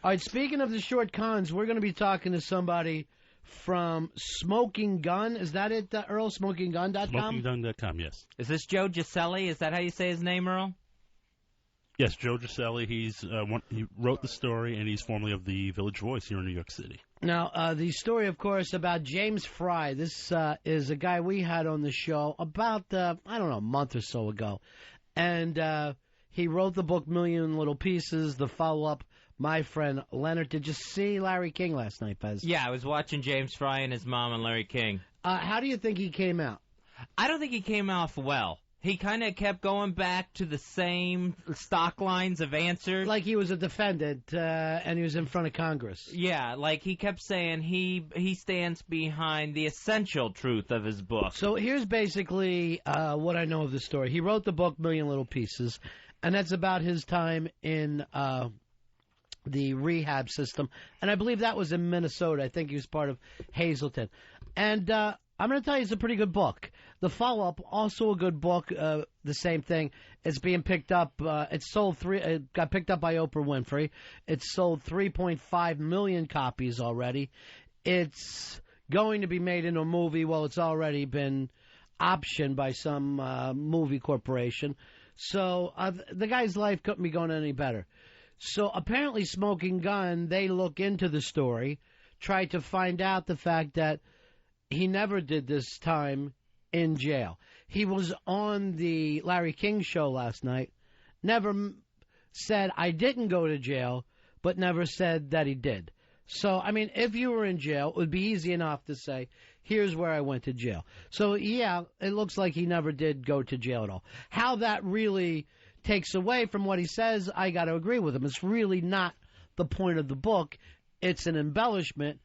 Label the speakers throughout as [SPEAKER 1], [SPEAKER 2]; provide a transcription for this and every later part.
[SPEAKER 1] All right, speaking of the short cons, we're going to be talking to somebody from Smoking Gun. Is that it, Earl? SmokingGun.com?
[SPEAKER 2] SmokingGun.com, yes.
[SPEAKER 3] Is this Joe Giselli? Is that how you say his name, Earl?
[SPEAKER 2] Yes, Joe Giselli. He wrote the story, and he's formerly of the Village Voice here in New York City.
[SPEAKER 1] Now, the story, of course, about James Frey. This is a guy we had on the show about, a month or so ago. And he wrote the book Million Little Pieces, the follow-up, My Friend Leonard. Did you see Larry King last night, Fez?
[SPEAKER 3] Yeah, I was watching James Frey and his mom and Larry King.
[SPEAKER 1] How do you think he came out?
[SPEAKER 3] I don't think he came off well. He kind of kept going back to the same stock lines of answers.
[SPEAKER 1] Like he was a defendant and he was in front of Congress.
[SPEAKER 3] Yeah, like he kept saying he stands behind the essential truth of his book.
[SPEAKER 1] So here's basically what I know of the story. He wrote the book Million Little Pieces, and that's about his time in the rehab system. And I believe that was in Minnesota. I think he was part of Hazleton. And I'm going to tell you, it's a pretty good book. The follow-up, also a good book. The same thing. It's being picked up. It got picked up by Oprah Winfrey. It's sold 3.5 million copies already. It's going to be made into a movie. Well, it's already been optioned by some movie corporation. So the guy's life couldn't be going any better. So apparently Smoking Gun, they look into the story, try to find out the fact that he never did this time in jail. He was on the Larry King show last night, never said, I didn't go to jail, but never said that he did. So, I mean, if you were in jail, it would be easy enough to say, here's where I went to jail. So, yeah, it looks like he never did go to jail at all. How that really takes away from what he says, I got to agree with him. It's really not the point of the book. It's an embellishment.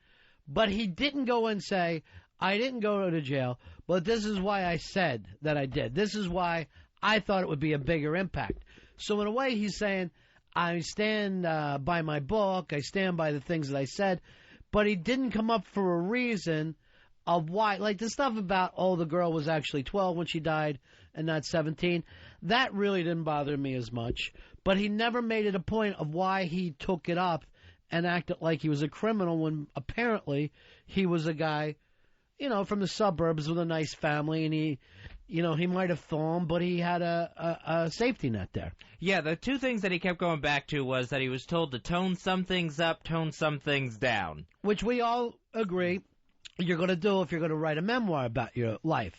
[SPEAKER 1] But he didn't go and say, I didn't go to jail, but this is why I said that I did. This is why I thought it would be a bigger impact. So in a way, he's saying, I stand by my book, I stand by the things that I said, but he didn't come up for a reason of why. Like the stuff about, the girl was actually 12 when she died and not 17, that really didn't bother me as much. But he never made it a point of why he took it up and acted like he was a criminal when apparently he was a guy, from the suburbs with a nice family, and he might have fallen, but he had a safety net there.
[SPEAKER 3] Yeah, the two things that he kept going back to was that he was told to tone some things up, tone some things down.
[SPEAKER 1] Which we all agree you're going to do if you're going to write a memoir about your life.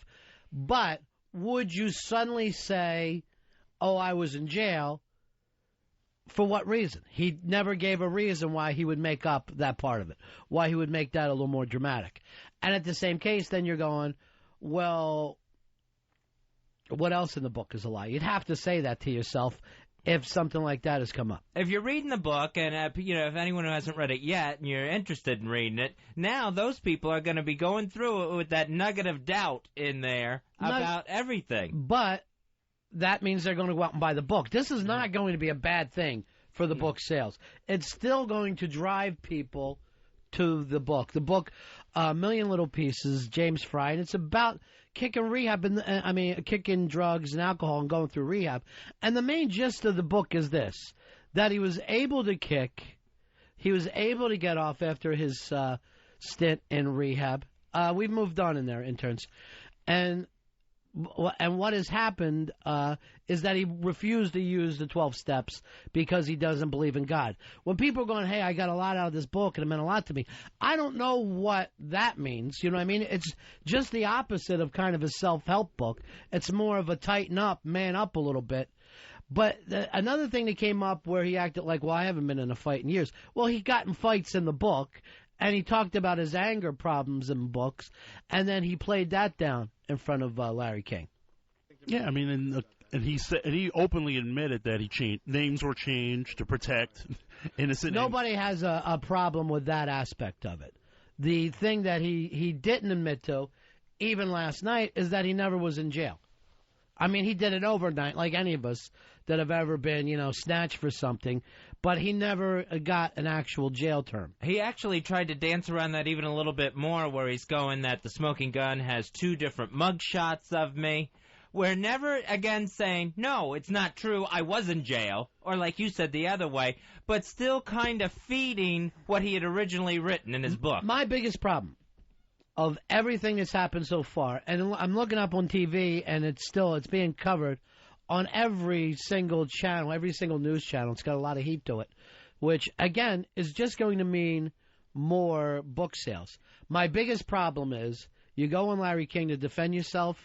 [SPEAKER 1] But would you suddenly say, I was in jail? For what reason? He never gave a reason why he would make up that part of it, why he would make that a little more dramatic. And at the same case, then you're going, well, what else in the book is a lie? You'd have to say that to yourself if something like that has come up.
[SPEAKER 3] If you're reading the book, and if anyone who hasn't read it yet and you're interested in reading it, now those people are going to be going through it with that nugget of doubt in there about everything.
[SPEAKER 1] But that means they're going to go out and buy the book. This is not going to be a bad thing for the book sales. It's still going to drive people to the book. The book, Million Little Pieces, James Frey, and it's about kicking kicking drugs and alcohol and going through rehab. And the main gist of the book is this, that he was able to kick, he was able to get off after his stint in rehab. We've moved on in there, interns. And what has happened is that he refused to use the 12 steps because he doesn't believe in God. When people are going, hey, I got a lot out of this book and it meant a lot to me, I don't know what that means. You know what I mean? It's just the opposite of kind of a self-help book. It's more of a tighten up, man up a little bit. But another thing that came up where he acted like, well, I haven't been in a fight in years. Well, he got in fights in the book, and he talked about his anger problems in books, and then he played that down in front of Larry King.
[SPEAKER 2] Yeah, I mean, and he openly admitted that names were changed to protect innocent.
[SPEAKER 1] Nobody has a problem with that aspect of it. The thing that he didn't admit to, even last night, is that he never was in jail. I mean, he did it overnight, like any of us that have ever been, snatched for something, but he never got an actual jail term.
[SPEAKER 3] He actually tried to dance around that even a little bit more, where he's going that the Smoking Gun has two different mug shots of me, we're never again saying, no, it's not true, I was in jail, or like you said the other way, but still kind of feeding what he had originally written in his book.
[SPEAKER 1] My biggest problem of everything that's happened so far, and I'm looking up on TV, and it's being covered on every single channel, every single news channel. It's got a lot of heat to it, which, again, is just going to mean more book sales. My biggest problem is you go on Larry King to defend yourself.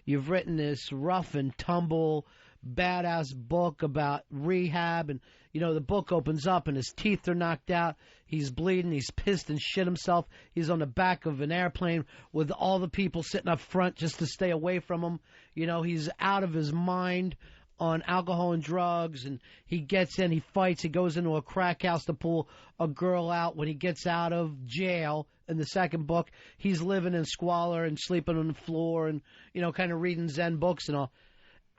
[SPEAKER 1] You've written this rough and tumble, badass book about rehab, and, you know, the book opens up and his teeth are knocked out. He's bleeding. He's pissed and shit himself. He's on the back of an airplane with all the people sitting up front just to stay away from him. You know, he's out of his mind on alcohol and drugs, and he gets in, he fights, he goes into a crack house to pull a girl out. When he gets out of jail in the second book, he's living in squalor and sleeping on the floor and, you know, kind of reading Zen books and all.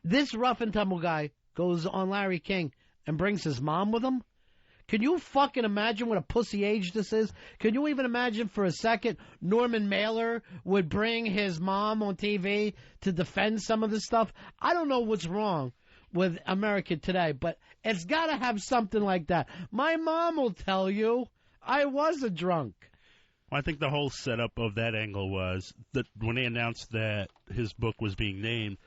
[SPEAKER 1] This rough and tumble guy goes on Larry King and brings his mom with him. Can you fucking imagine what a pussy age this is? Can you even imagine for a second Norman Mailer would bring his mom on TV to defend some of this stuff? I don't know what's wrong with America today, but it's got to have something like that. My mom will tell you I was a drunk.
[SPEAKER 2] Well, I think the whole setup of that angle was that when they announced that his book was being named,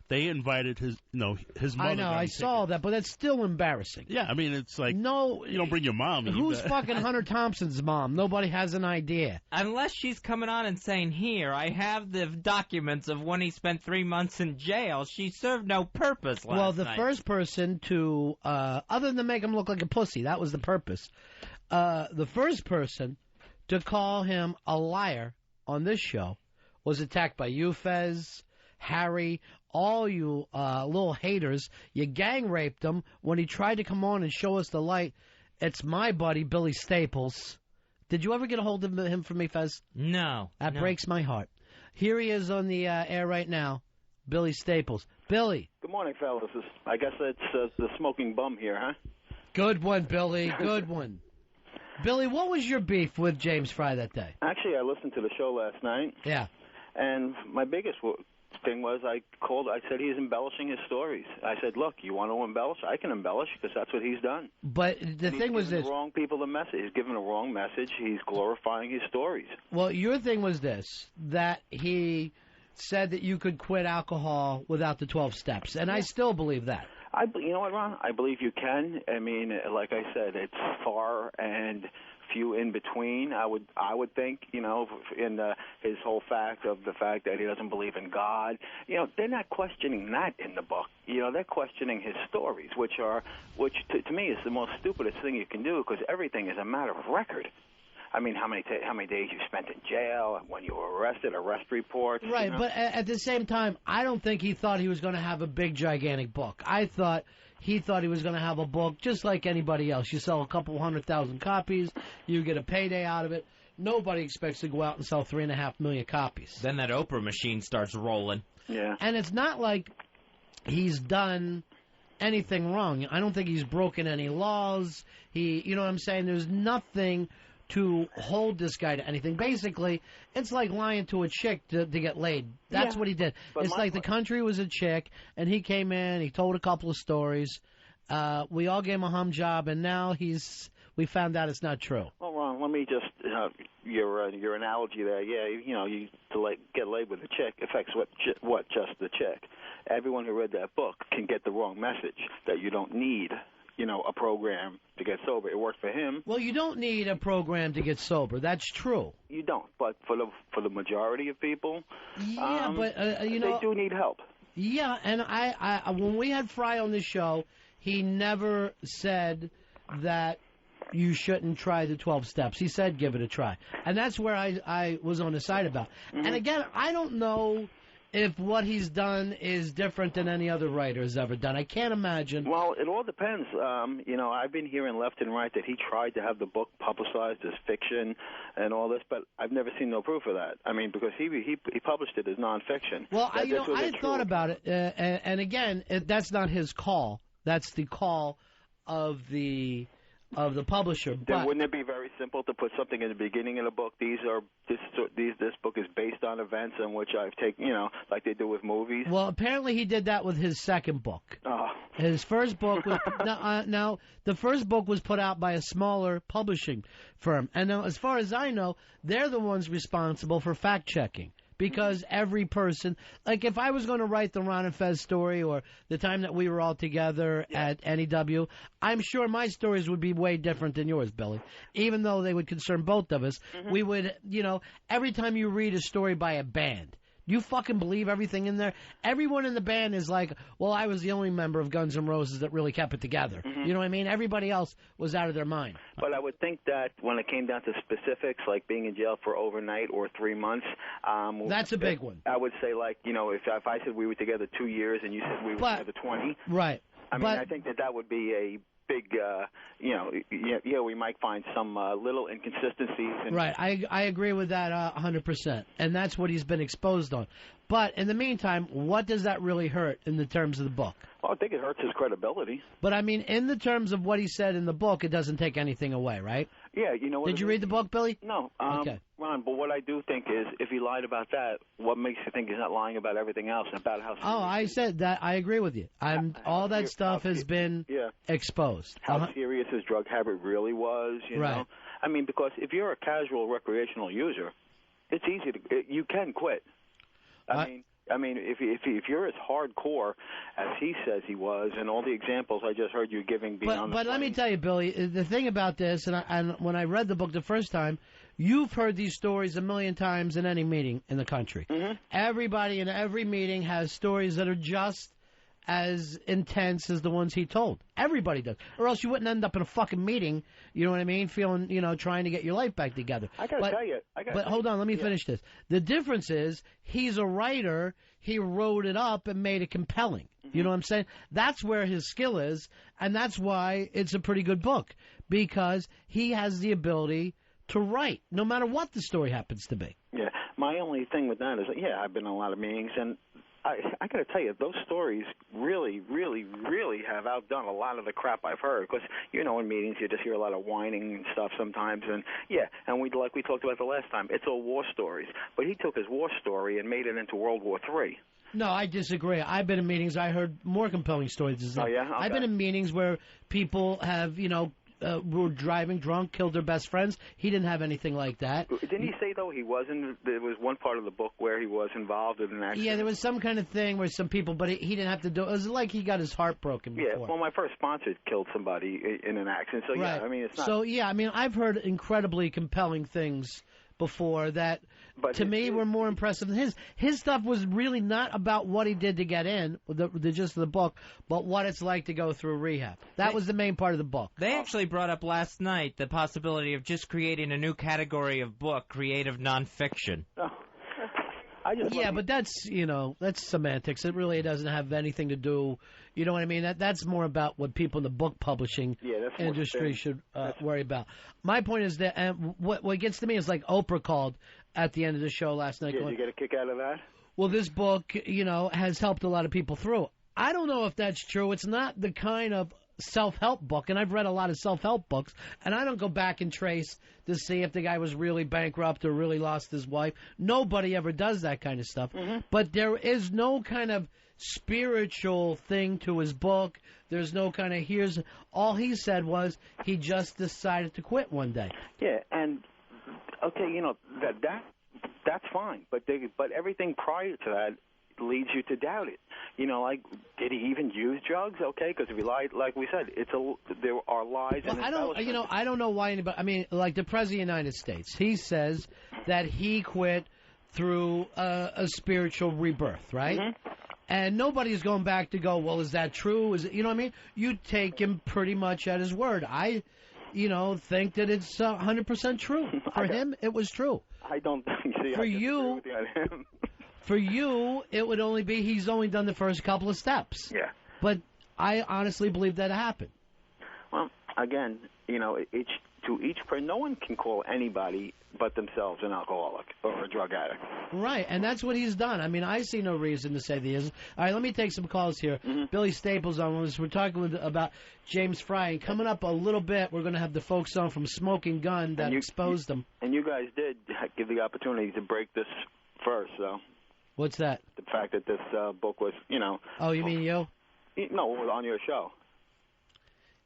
[SPEAKER 2] they invited his mother.
[SPEAKER 1] I know, I saw that, but that's still embarrassing.
[SPEAKER 2] Yeah, I mean, it's like,
[SPEAKER 1] no,
[SPEAKER 2] you don't bring your mom.
[SPEAKER 1] Who's fucking Hunter Thompson's mom? Nobody has an idea.
[SPEAKER 3] Unless she's coming on and saying, here, I have the documents of when he spent 3 months in jail. She served no purpose last
[SPEAKER 1] Well, the
[SPEAKER 3] night.
[SPEAKER 1] first person to, other than make him look like a pussy, that was the purpose. The first person to call him a liar on this show was attacked by you, Fez, Harry, all you little haters. You gang raped him when he tried to come on and show us the light. It's my buddy, Billy Staples. Did you ever get a hold of him for me, Fez?
[SPEAKER 3] No.
[SPEAKER 1] That breaks my heart. Here he is on the air right now, Billy Staples. Billy.
[SPEAKER 4] Good morning, fellas. I guess it's the smoking bum here, huh?
[SPEAKER 1] Good one, Billy. Good one. Billy, what was your beef with James Frey that day?
[SPEAKER 4] Actually, I listened to the show last night.
[SPEAKER 1] Yeah.
[SPEAKER 4] And my biggest thing was I said he's embellishing his stories. I said, look, you want to embellish? I can embellish because that's what he's done.
[SPEAKER 1] But the thing was this.
[SPEAKER 4] He's giving the wrong people the message. He's giving a wrong message. He's glorifying his stories.
[SPEAKER 1] Well, your thing was this, that he said that you could quit alcohol without the 12 steps, and I still believe that.
[SPEAKER 4] You know what, Ron? I believe you can. I mean, like I said, it's far and few in between. I would think, you know, in his whole fact that he doesn't believe in God. You know, they're not questioning that in the book. You know, they're questioning his stories, which to me is the most stupidest thing you can do, because everything is a matter of record. I mean, how many days you spent in jail, when you were arrested, arrest reports.
[SPEAKER 1] Right,
[SPEAKER 4] you know?
[SPEAKER 1] But at the same time, I don't think he thought he was going to have a big, gigantic book. I thought he thought he was going to have a book just like anybody else. You sell a couple 100,000 copies, you get a payday out of it. Nobody expects to go out and sell 3.5 million copies.
[SPEAKER 3] Then that Oprah machine starts rolling.
[SPEAKER 4] Yeah.
[SPEAKER 1] And it's not like he's done anything wrong. I don't think he's broken any laws. You know what I'm saying? There's nothing to hold this guy to anything. Basically, it's like lying to a chick to get laid. That's what he did.
[SPEAKER 4] But
[SPEAKER 1] it's like the country was a chick, and he came in, he told a couple of stories. We all gave him a hum job, and now we found out it's not true.
[SPEAKER 4] Well, Ron, let me just your analogy there. Yeah, you know, get laid with a chick affects what just the chick. Everyone who read that book can get the wrong message that you don't need, you know, a program to get sober. It worked for him.
[SPEAKER 1] Well, you don't need a program to get sober. That's true.
[SPEAKER 4] You don't, but for the majority of people,
[SPEAKER 1] yeah, but you know,
[SPEAKER 4] they do need help.
[SPEAKER 1] Yeah, and I when we had Frey on the show, he never said that you shouldn't try the 12 steps. He said give it a try, and that's where I was on his side about. Mm-hmm. And again, I don't know if what he's done is different than any other writer has ever done. I can't imagine.
[SPEAKER 4] Well, it all depends. You know, I've been hearing left and right that he tried to have the book publicized as fiction and all this, but I've never seen no proof of that. I mean, because he published it as nonfiction.
[SPEAKER 1] Well, I thought about it, and again, that's not his call. That's the call of the of the publisher.
[SPEAKER 4] Then
[SPEAKER 1] But
[SPEAKER 4] wouldn't it be very simple to put something in the beginning of the book? This book is based on events in which I've taken, like they do with movies.
[SPEAKER 1] well, apparently he did that with his second book.
[SPEAKER 4] Oh.
[SPEAKER 1] His first book was now the first book was put out by a smaller publishing firm, and now as far as I know, they're the ones responsible for fact checking. Because every person, like if I was going to write the Ron and Fez story or the time that we were all together at NEW, I'm sure my stories would be way different than yours, Billy. Even though they would concern both of us, we would, every time you read a story by a band, do you fucking believe everything in there? Everyone in the band is like, well, I was the only member of Guns N' Roses that really kept it together. You know what I mean? Everybody else was out of their mind.
[SPEAKER 4] But I would think that when it came down to specifics, like being in jail for overnight or 3 months,
[SPEAKER 1] that's a big one.
[SPEAKER 4] I would say, like, if I said we were together 2 years and you said we were together 20,
[SPEAKER 1] right?
[SPEAKER 4] I think that would be a big, we might find some little inconsistencies.
[SPEAKER 1] Right, I agree with that 100%, and that's what he's been exposed on. But in the meantime, what does that really hurt in the terms of the book?
[SPEAKER 4] Well, I think it hurts his credibility.
[SPEAKER 1] But I mean, in the terms of what he said in the book, it doesn't take anything away, right?
[SPEAKER 4] Yeah, what
[SPEAKER 1] Did you read the book, Billy?
[SPEAKER 4] No.
[SPEAKER 1] Okay.
[SPEAKER 4] Ron, but what I do think is, if he lied about that, what makes you think he's not lying about everything else, about how...
[SPEAKER 1] Oh, I said that. I agree with you. All that stuff has been exposed.
[SPEAKER 4] How serious his drug habit really was, you know? I mean, because if you're a casual recreational user, it's easy you can quit. I mean, if you're as hardcore as he says he was, and all the examples I just heard you giving being on the
[SPEAKER 1] But let me tell you, Billy, the thing about this, and when I read the book the first time, you've heard these stories a million times in any meeting in the country. Everybody in every meeting has stories that are just as intense as the ones he told. Everybody does. Or else you wouldn't end up in a fucking meeting, you know what I mean, feeling, trying to get your life back together.
[SPEAKER 4] I got to tell you.
[SPEAKER 1] But hold on, let me finish this. The difference is he's a writer. He wrote it up and made it compelling. You know what I'm saying? That's where his skill is, and that's why it's a pretty good book, because he has the ability to write, no matter what the story happens to be.
[SPEAKER 4] Yeah, my only thing with that is, I've been in a lot of meetings, and I got to tell you, those stories really, really, really have outdone a lot of the crap I've heard. Because, in meetings you just hear a lot of whining and stuff sometimes. And, like we talked about the last time, it's all war stories. But he took his war story and made it into World War III.
[SPEAKER 1] No, I disagree. I've been in meetings. I heard more compelling stories.
[SPEAKER 4] Oh, yeah? Okay.
[SPEAKER 1] I've been in meetings where people have, were driving drunk, killed their best friends. He didn't have anything like that.
[SPEAKER 4] Didn't he say, though, he wasn't? There was one part of the book where he was involved in an accident.
[SPEAKER 1] Yeah, there was some kind of thing where some people, but he didn't have to do it. It was like he got his heart broken before.
[SPEAKER 4] Yeah, well, my first sponsor killed somebody in an accident. So,
[SPEAKER 1] right.
[SPEAKER 4] It's not...
[SPEAKER 1] So, I've heard incredibly compelling things before that, to me, were more impressive than his. His stuff was really not about what he did to get in, the gist of the book, but what it's like to go through rehab. That was the main part of the book.
[SPEAKER 3] They actually brought up last night the possibility of just creating a new category of book, creative nonfiction.
[SPEAKER 4] Oh.
[SPEAKER 1] But that's semantics. It really doesn't have anything to do. You know what I mean? That's more about what people in the book publishing industry should worry about. My point is that, and what gets to me is like Oprah called at the end of the show last night.
[SPEAKER 4] Yeah, did you get a kick out of that?
[SPEAKER 1] Well, this book, has helped a lot of people through. I don't know if that's true. It's not the kind of self-help book, and I've read a lot of self-help books, and I don't go back and trace to see if the guy was really bankrupt or really lost his wife. Nobody ever does that kind of stuff. But there is no kind of spiritual thing to his book. There's no kind of all he said was he just decided to quit one day.
[SPEAKER 4] Yeah, and okay, that's fine, but everything prior to that leads you to doubt it. Like, did he even use drugs? Okay, because if he lied, like we said, there are lies.
[SPEAKER 1] Well, I don't know why anybody. I mean, like the President of the United States, he says that he quit through a spiritual rebirth, right? And nobody's going back to go, well, is that true? Is it, you know what I mean? You take him pretty much at his word. I think that it's 100% true. For him, it was true.
[SPEAKER 4] I don't think so.
[SPEAKER 1] For you. For you, it would only be he's only done the first couple of steps.
[SPEAKER 4] Yeah.
[SPEAKER 1] But I honestly believe that happened.
[SPEAKER 4] Well, again, to each person. No one can call anybody but themselves an alcoholic or a drug addict.
[SPEAKER 1] Right, and that's what he's done. I mean, I see no reason to say that he isn't. All right, let me take some calls here. Billy Staples on this. We're talking about James Frey. And coming up a little bit, we're going to have the folks on from Smoking Gun that exposed him.
[SPEAKER 4] And you guys did give the opportunity to break this first, so.
[SPEAKER 1] What's that?
[SPEAKER 4] The fact that this book was,
[SPEAKER 1] Oh, you mean you?
[SPEAKER 4] No, it was on your show.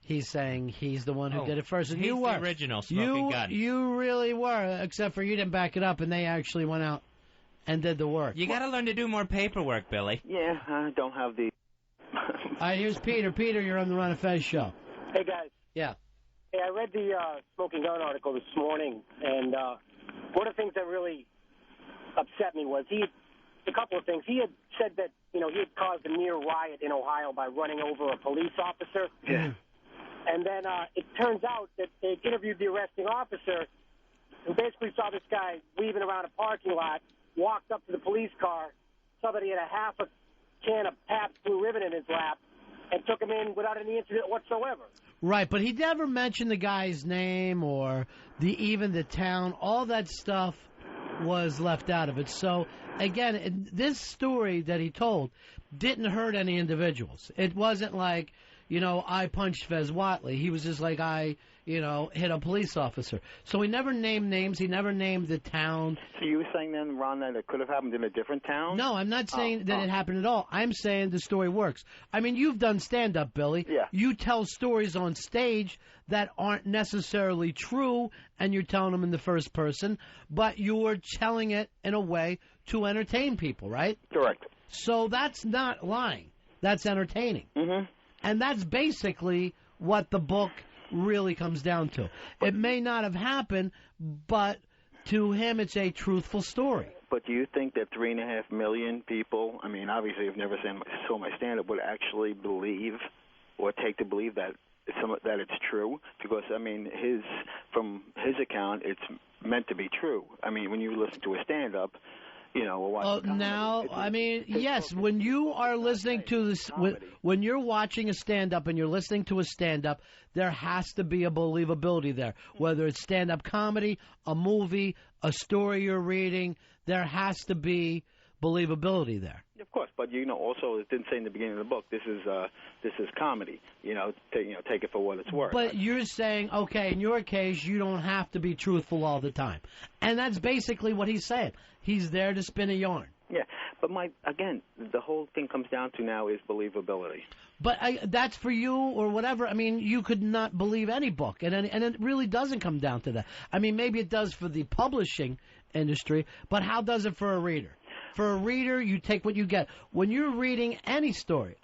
[SPEAKER 1] He's saying he's the one who did it first. And
[SPEAKER 3] He's
[SPEAKER 1] you were.
[SPEAKER 3] the original Smoking Gun.
[SPEAKER 1] You really were, except for you didn't back it up, and they actually went out and did the work.
[SPEAKER 3] You got to learn to do more paperwork, Billy.
[SPEAKER 4] Yeah, I don't have the...
[SPEAKER 1] All right, here's Peter. Peter, you're on the Ron and Fez show.
[SPEAKER 5] Hey, guys.
[SPEAKER 1] Yeah.
[SPEAKER 5] Hey, I read the Smoking Gun article this morning, and one of the things that really upset me was a couple of things. He had said that, he had caused a near riot in Ohio by running over a police officer.
[SPEAKER 4] Yeah.
[SPEAKER 5] And then it turns out that they interviewed the arresting officer who basically saw this guy weaving around a parking lot, walked up to the police car, saw that he had a half a can of Pabst Blue Ribbon in his lap, and took him in without any incident whatsoever.
[SPEAKER 1] Right, but he never mentioned the guy's name or even the town. All that stuff was left out of it. So, again, this story that he told didn't hurt any individuals. It wasn't like, I punched Fez Whatley. He was just like, I hit a police officer. So he never named names. He never named the town.
[SPEAKER 4] So you were saying then, Ron, that it could have happened in a different town?
[SPEAKER 1] No, I'm not saying that it happened at all. I'm saying the story works. I mean, you've done stand-up, Billy.
[SPEAKER 4] Yeah.
[SPEAKER 1] You tell stories on stage that aren't necessarily true, and you're telling them in the first person, but you're telling it in a way to entertain people, right?
[SPEAKER 4] Correct.
[SPEAKER 1] So that's not lying. That's entertaining.
[SPEAKER 4] Mm-hmm.
[SPEAKER 1] And that's basically what the book really comes down to. It may not have happened, but to him it's a truthful story.
[SPEAKER 4] But do you think that 3.5 million people, I mean, obviously I've never saw my stand-up, would actually believe or take to believe that it's true? Because, I mean, from his account, it's meant to be true. I mean, when you listen to a stand-up, or watch
[SPEAKER 1] yes, when you are listening to this, when you're watching a stand-up and you're listening to a stand-up, there has to be a believability there. Whether it's stand-up comedy, a movie, a story you're reading, there has to be believability there.
[SPEAKER 4] Of course, but also it didn't say in the beginning of the book this is comedy. Take it for what it's worth.
[SPEAKER 1] But you're saying, okay, in your case, you don't have to be truthful all the time, and that's basically what he's saying. He's there to spin a yarn.
[SPEAKER 4] Yeah, but again, the whole thing comes down to now is believability.
[SPEAKER 1] But that's for you or whatever. I mean, you could not believe any book, and it really doesn't come down to that. I mean, maybe it does for the publishing industry, but how does it for a reader? For a reader, you take what you get. When you're reading any story,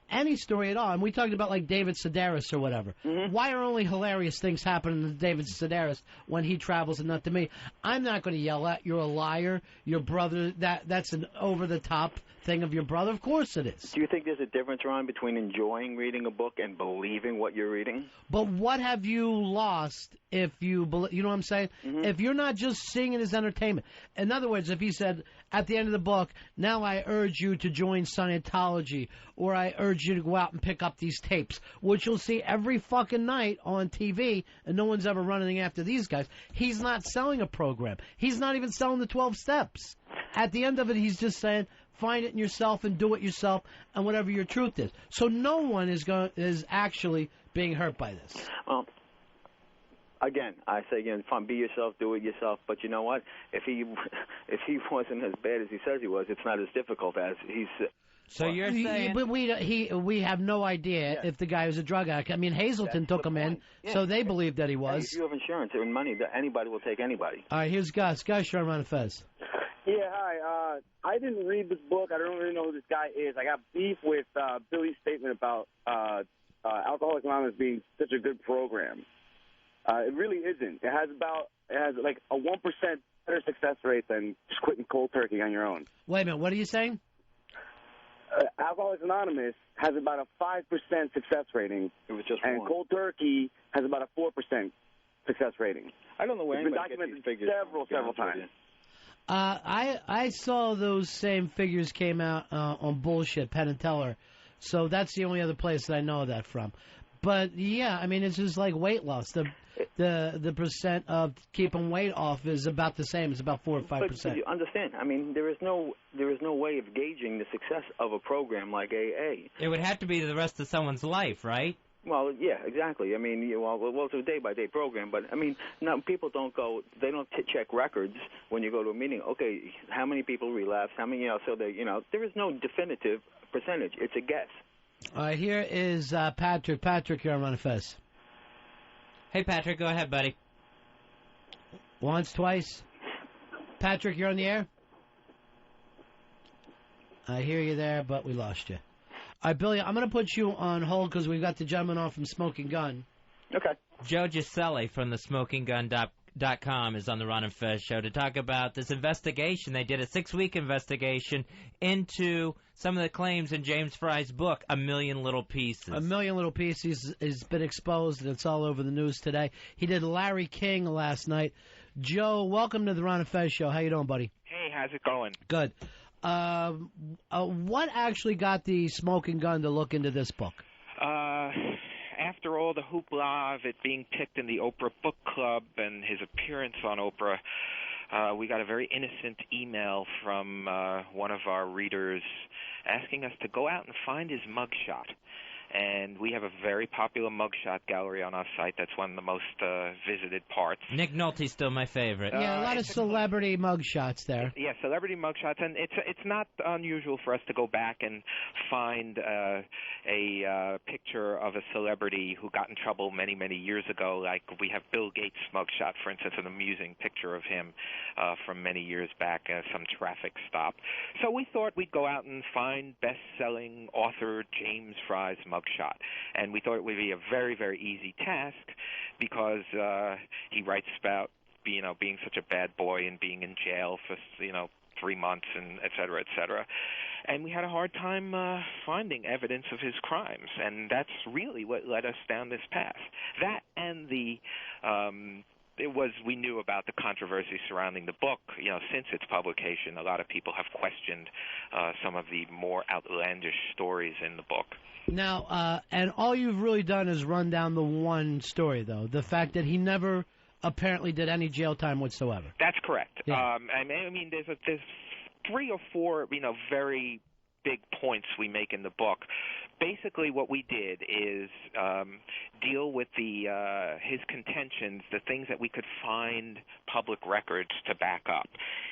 [SPEAKER 1] any story at all, and we talked about like David Sedaris or whatever. Mm-hmm. Why are only hilarious things happening to David Sedaris when he travels and not to me? I'm not going to yell at you're a liar, your brother. That's an over-the-top thing of your brother. Of course it is.
[SPEAKER 4] Do you think there's a difference, Ron, between enjoying reading a book and believing what you're reading?
[SPEAKER 1] But what have you lost if you believe? You know what I'm saying? Mm-hmm. If you're not just seeing it as entertainment. In other words, if he said at the end of the book, now I urge you to join Scientology, or I urge you to go out and pick up these tapes, which you'll see every fucking night on TV, and no one's ever running after these guys. He's not selling a program. He's not even selling the 12 steps. At the end of it, he's just saying, find it in yourself and do it yourself, and whatever your truth is. So no one is actually being hurt by this.
[SPEAKER 4] Well, again, I say fine, be yourself, do it yourself. But you know what? If he wasn't as bad as he says he was, it's not as difficult as he's.
[SPEAKER 3] So you're saying,
[SPEAKER 1] but we have no idea if the guy was a drug addict. I mean, Hazelton took him in, so they believed that he was.
[SPEAKER 4] If you have insurance and money, anybody will take anybody.
[SPEAKER 1] All right, here's Gus. Gus, you're on Ron and Fez.
[SPEAKER 6] Yeah, hi. I didn't read this book. I don't really know who this guy is. I got beef with Billy's statement about Alcoholics Anonymous being such a good program. It really isn't. It has like a 1% better success rate than just quitting cold turkey on your own.
[SPEAKER 1] Wait a minute. What are you saying?
[SPEAKER 6] Alcoholics Anonymous has about a 5% success rating.
[SPEAKER 4] It was just
[SPEAKER 6] and
[SPEAKER 4] one.
[SPEAKER 6] Cold turkey has about a 4% success rating.
[SPEAKER 4] I don't know where
[SPEAKER 6] it's been
[SPEAKER 4] anybody
[SPEAKER 6] documented
[SPEAKER 4] gets these figures
[SPEAKER 6] several times.
[SPEAKER 1] I saw those same figures came out on Bullshit, Penn and Teller, so that's the only other place that I know that from. But yeah, I mean, it's just like weight loss. The percent of keeping weight off is about the same. It's about 4 or 5%.
[SPEAKER 4] But you understand? I mean, there is no way of gauging the success of a program like AA.
[SPEAKER 3] It would have to be the rest of someone's life, right?
[SPEAKER 4] Well, yeah, exactly. I mean, it's a day-by-day program, but I mean, now people don't go. They don't check records when you go to a meeting. Okay, how many people relapse? How many? So there is no definitive percentage. It's a guess.
[SPEAKER 1] Here is Patrick. Patrick, you're on Ron and Fez.
[SPEAKER 3] Hey, Patrick, go ahead, buddy.
[SPEAKER 1] Once, twice. Patrick, you're on the air? I hear you there, but we lost you. All right, Billy, I'm going to put you on hold because we've got the gentleman on from Smoking Gun.
[SPEAKER 4] Okay.
[SPEAKER 3] Joe Giselli from the SmokingGun.com is on the Ron and Fez show to talk about this investigation. They did a 6-week investigation into some of the claims in James Frey's book, A Million Little Pieces. A Million Little Pieces has been exposed, and it's all over the news today. He did Larry King last night. Joe, welcome to the Ron and Fez show. How you doing, buddy?
[SPEAKER 7] Hey, how's it going?
[SPEAKER 1] Good. What actually got the Smoking Gun to look into this book?
[SPEAKER 7] After all the hoopla of it being picked in the Oprah Book Club and his appearance on Oprah, we got a very innocent email from one of our readers asking us to go out and find his mugshot. And we have a very popular mugshot gallery on our site. That's one of the most visited parts.
[SPEAKER 3] Nick Nolte's still my favorite.
[SPEAKER 1] Yeah, a lot of celebrity mugshots there.
[SPEAKER 7] Yeah, celebrity mugshots, and it's not unusual for us to go back and find a picture of a celebrity who got in trouble many, many years ago. Like we have Bill Gates' mugshot, for instance, an amusing picture of him from many years back, some traffic stop. So we thought we'd go out and find best-selling author James Frey's mugshot. And we thought it would be a very, very easy task because he writes about, being such a bad boy and being in jail for, 3 months and et cetera, et cetera. And we had a hard time finding evidence of his crimes. And that's really what led us down this path. That and we knew about the controversy surrounding the book. Since its publication, a lot of people have questioned some of the more outlandish stories in the book.
[SPEAKER 1] Now, and all you've really done is run down the one story, though, the fact that he never apparently did any jail time whatsoever.
[SPEAKER 7] That's correct.
[SPEAKER 1] Yeah.
[SPEAKER 7] I mean, there's 3 or 4, very big points we make in the book. Basically, what we did is deal with his contentions, the things that we could find public records to back up.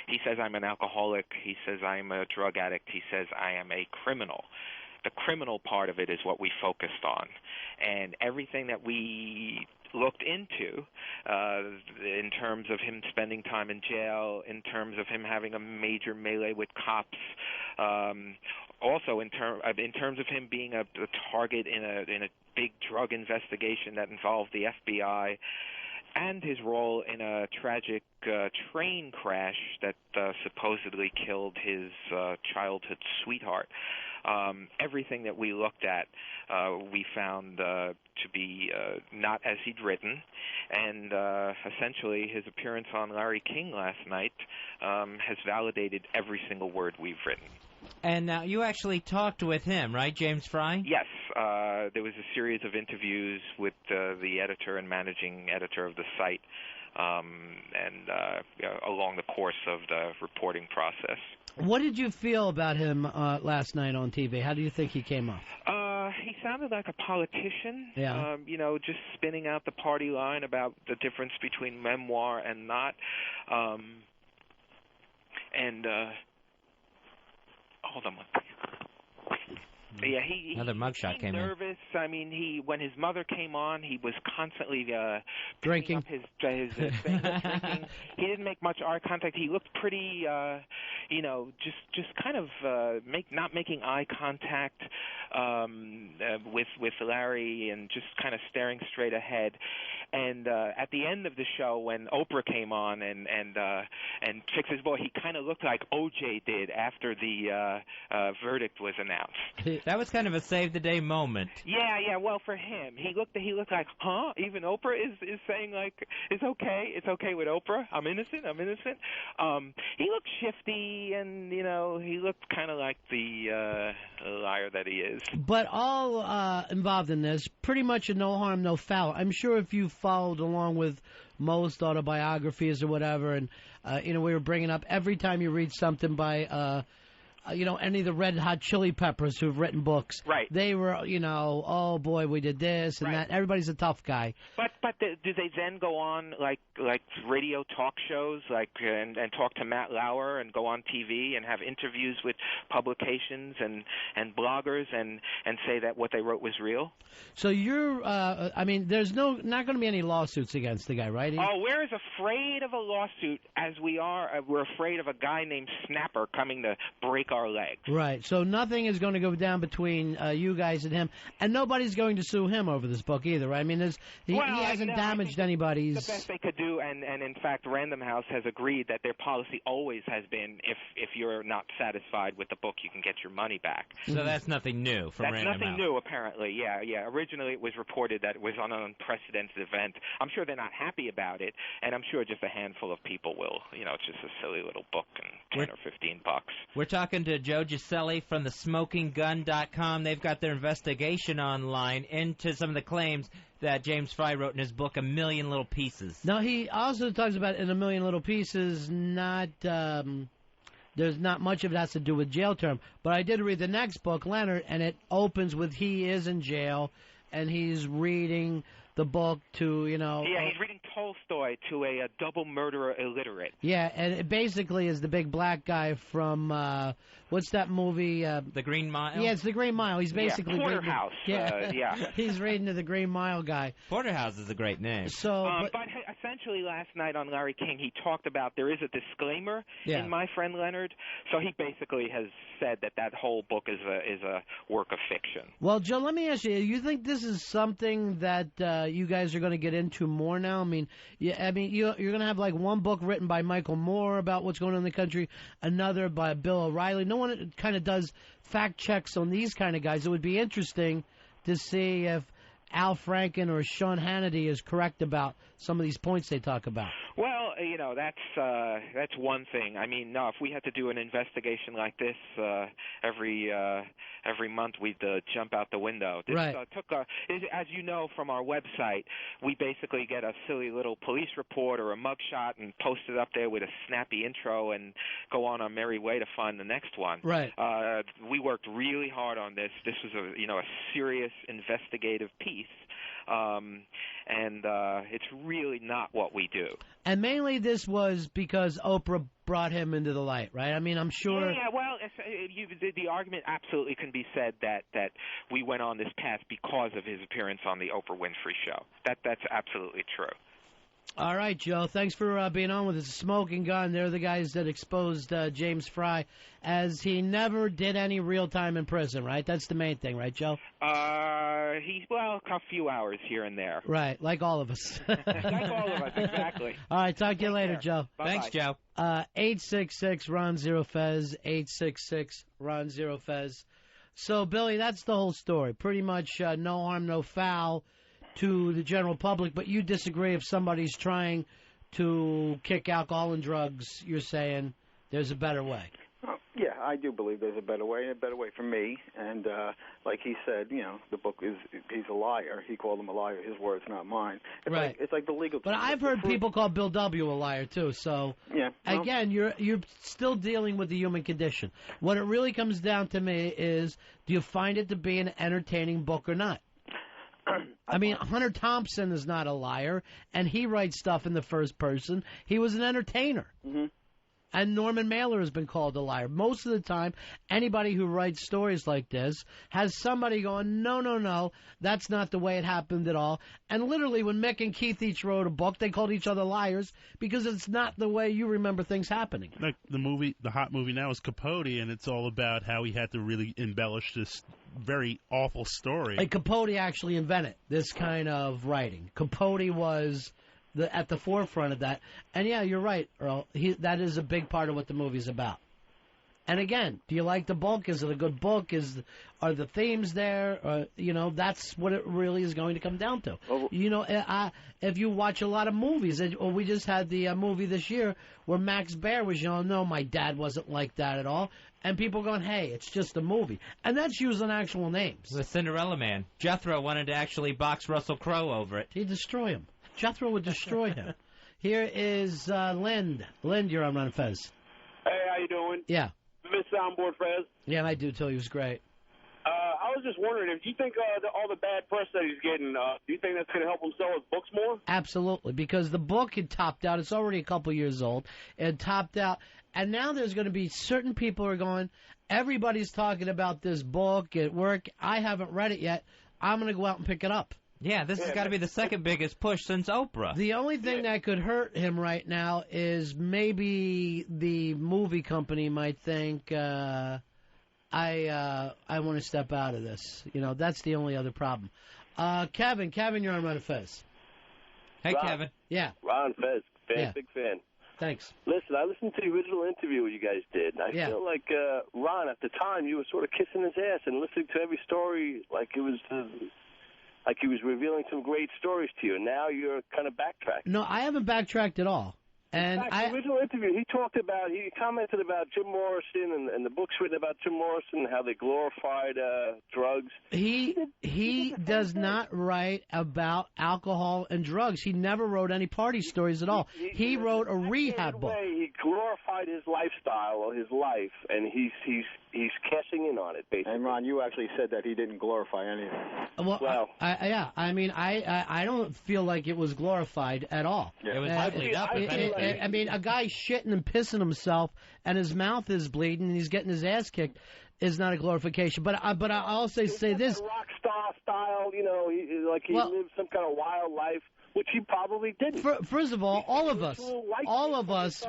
[SPEAKER 7] He says, I'm an alcoholic. He says, I'm a drug addict. He says, I am a criminal. The criminal part of it is what we focused on. And everything that we looked into in terms of him spending time in jail, in terms of him having a major melee with cops, also in terms of him being a target in a big drug investigation that involved the FBI, and his role in a tragic train crash that supposedly killed his childhood sweetheart. Everything that we looked at, we found to be not as he'd written, and essentially his appearance on Larry King last night has validated every single word we've written.
[SPEAKER 3] And now you actually talked with him, right, James Frey?
[SPEAKER 7] Yes. There was a series of interviews with the editor and managing editor of the site along the course of the reporting process.
[SPEAKER 1] What did you feel about him last night on TV? How do you think he came off?
[SPEAKER 7] He sounded like a politician.
[SPEAKER 1] Yeah.
[SPEAKER 7] Just spinning out the party line about the difference between memoir and not. Hold on one second. Yeah,
[SPEAKER 3] another mugshot came
[SPEAKER 7] nervous.
[SPEAKER 3] in.
[SPEAKER 7] I mean, when his mother came on, he was constantly
[SPEAKER 1] drinking.
[SPEAKER 7] Up his drinking. He didn't make much eye contact. He looked pretty, just kind of not making eye contact with Larry and just kind of staring straight ahead. And at the end of the show, when Oprah came on and fixed his boy, he kind of looked like O.J. did after the verdict was announced.
[SPEAKER 3] That was kind of a save-the-day moment.
[SPEAKER 7] Yeah. Well, for him, he looked like, huh? Even Oprah is saying like, it's okay with Oprah. I'm innocent. He looked shifty, and he looked kind of like the liar that he is.
[SPEAKER 1] But all involved in this, pretty much a no harm, no foul. I'm sure if you followed along with most autobiographies or whatever, and we were bringing up every time you read something by any of the Red Hot Chili Peppers who've written books.
[SPEAKER 7] Right.
[SPEAKER 1] They were, oh boy, we did this and that. Everybody's a tough guy.
[SPEAKER 7] But do they then go on like radio talk shows and talk to Matt Lauer and go on TV and have interviews with publications and bloggers and say that what they wrote was real?
[SPEAKER 1] So you're, there's not going to be any lawsuits against the guy, right?
[SPEAKER 7] Oh, we're as afraid of a lawsuit as we are. We're afraid of a guy named Snapper coming to break our legs.
[SPEAKER 1] Right. So nothing is going to go down between you guys and him, and nobody's going to sue him over this book either. Right? I mean, he hasn't damaged anybody's.
[SPEAKER 7] The best they could do, and in fact, Random House has agreed that their policy always has been if you're not satisfied with the book, you can get your money back.
[SPEAKER 3] So that's nothing new from Random House.
[SPEAKER 7] That's nothing new, apparently. Yeah. Originally, it was reported that it was an unprecedented event. I'm sure they're not happy about it, and I'm sure just a handful of people will. It's just a silly little book and $10 or $15.
[SPEAKER 3] We're talking to Joe Giuselli from the SmokingGun.com. They've got their investigation online into some of the claims that James Frey wrote in his book, A Million Little Pieces.
[SPEAKER 1] Now, he also talks about in A Million Little Pieces, there's not much of it has to do with jail term. But I did read the next book, Leonard, and it opens with he is in jail, and he's reading the book to,
[SPEAKER 7] Yeah, he's reading Tolstoy to a double murderer illiterate.
[SPEAKER 1] Yeah, and it basically is the big black guy from, what's that movie?
[SPEAKER 3] The Green Mile?
[SPEAKER 1] Yeah, it's The Green Mile. He's basically
[SPEAKER 7] Porterhouse.
[SPEAKER 1] Yeah. He's reading to the Green Mile guy.
[SPEAKER 3] Porterhouse is a great name.
[SPEAKER 1] So,
[SPEAKER 7] but essentially last night on Larry King, he talked about there is a disclaimer in My Friend Leonard. So he basically has said that whole book is a work of fiction.
[SPEAKER 1] Well, Joe, let me ask you, you think this is something that you guys are going to get into more now? I mean, you're going to have like one book written by Michael Moore about what's going on in the country, another by Bill O'Reilly. No one kind of does fact checks on these kind of guys. It would be interesting to see if Al Franken or Sean Hannity is correct about some of these points they talk about.
[SPEAKER 7] Well, that's one thing. I mean, no, if we had to do an investigation like this every month, we'd jump out the window. This as you know from our website, we basically get a silly little police report or a mugshot and post it up there with a snappy intro and go on our merry way to find the next one.
[SPEAKER 1] Right.
[SPEAKER 7] We worked really hard on this. This was a serious investigative piece. And it's really not what we do.
[SPEAKER 1] And mainly this was because Oprah brought him into the light, right? I mean, I'm sure...
[SPEAKER 7] Yeah, well, the argument absolutely can be said that we went on this path because of his appearance on the Oprah Winfrey Show. That's absolutely true.
[SPEAKER 1] All right, Joe. Thanks for being on with us. Smoking Gun. They're the guys that exposed James Frey, as he never did any real time in prison, right? That's the main thing, right, Joe?
[SPEAKER 7] A few hours here and there.
[SPEAKER 1] Right, like all of us.
[SPEAKER 7] Like all of us, exactly.
[SPEAKER 1] All right, talk to you later, Joe.
[SPEAKER 7] Bye-bye.
[SPEAKER 3] Thanks, Joe.
[SPEAKER 1] 866-RON-0-FEZ, 866-RON-0-FEZ. So, Billy, that's the whole story. Pretty much no harm, no foul to the general public, but you disagree if somebody's trying to kick alcohol and drugs, you're saying there's a better way.
[SPEAKER 4] Yeah, I do believe there's a better way for me. And like he said, the book he's a liar. He called him a liar. His words, not mine. It's like the legal.
[SPEAKER 1] But I've heard people call Bill W. a liar too. So again, you're still dealing with the human condition. What it really comes down to me is, do you find it to be an entertaining book or not? I mean, Hunter Thompson is not a liar, and he writes stuff in the first person. He was an entertainer.
[SPEAKER 4] Mm-hmm.
[SPEAKER 1] And Norman Mailer has been called a liar. Most of the time, anybody who writes stories like this has somebody going, no, that's not the way it happened at all. And literally, when Mick and Keith each wrote a book, they called each other liars because it's not the way you remember things happening.
[SPEAKER 2] Like the hot movie now is Capote, and it's all about how he had to really embellish this very awful story.
[SPEAKER 1] And Capote actually invented this kind of writing. Capote was at the forefront of that. And yeah, you're right, Earl. That is a big part of what the movie's about. And again, do you like the book? Is it a good book? Are the themes there? That's what it really is going to come down to.
[SPEAKER 8] Oh.
[SPEAKER 1] If you watch a lot of movies, we just had the movie this year where Max Baer was yelling, "No, my dad wasn't like that at all," and people going, "Hey, it's just a movie," and that's using actual names.
[SPEAKER 3] The Cinderella Man. Jethro wanted to actually box Russell Crowe over it.
[SPEAKER 1] He'd destroy him. Jethro would destroy him. Here is Lind. Lind, you're on Ron and Fez.
[SPEAKER 9] Hey, how you doing?
[SPEAKER 1] Yeah.
[SPEAKER 9] Miss Soundboard Fez.
[SPEAKER 1] Yeah, I do too. He was great.
[SPEAKER 9] I was just wondering if you think all the bad press that he's getting, do you think that's going to help him sell his books more?
[SPEAKER 1] Absolutely, because the book had topped out. It's already a couple years old. It topped out, and now there's going to be certain people who are going, everybody's talking about this book at work. I haven't read it yet. I'm going to go out and pick it up.
[SPEAKER 3] Yeah, this has got to be the second biggest push since Oprah.
[SPEAKER 1] The only thing that could hurt him right now is maybe the movie company might think, I want to step out of this. That's the only other problem. Kevin, you're on Ron and Fez.
[SPEAKER 3] Hey,
[SPEAKER 8] Ron.
[SPEAKER 3] Kevin.
[SPEAKER 1] Yeah.
[SPEAKER 8] Ron Fez,
[SPEAKER 1] Yeah.
[SPEAKER 8] big fan.
[SPEAKER 1] Thanks.
[SPEAKER 8] Listen, I listened to the original interview you guys did, and I
[SPEAKER 1] Yeah.
[SPEAKER 8] feel like, Ron, at the time, you were sort of kissing his ass and listening to every story like it was... like he was revealing some great stories to you, and now you're kind of backtracking.
[SPEAKER 1] No, I haven't backtracked at all. And
[SPEAKER 8] In fact, the original interview, he commented about Jim Morrison and the books written about Jim Morrison, how they glorified drugs.
[SPEAKER 1] He does not write about alcohol and drugs. He never wrote any party stories at all. He wrote a rehab book.
[SPEAKER 8] He glorified his lifestyle or his life, and he's cashing in on it, basically.
[SPEAKER 4] And Ron, you actually said that he didn't glorify anything.
[SPEAKER 1] Well, I don't feel like it was glorified at all.
[SPEAKER 3] It was ugly up.
[SPEAKER 1] I mean, a guy shitting and pissing himself, and his mouth is bleeding, and he's getting his ass kicked, is not a glorification. But I also say this:
[SPEAKER 8] rock star style, he lived some kind of wild life, which he probably didn't.
[SPEAKER 1] First of all, all of us,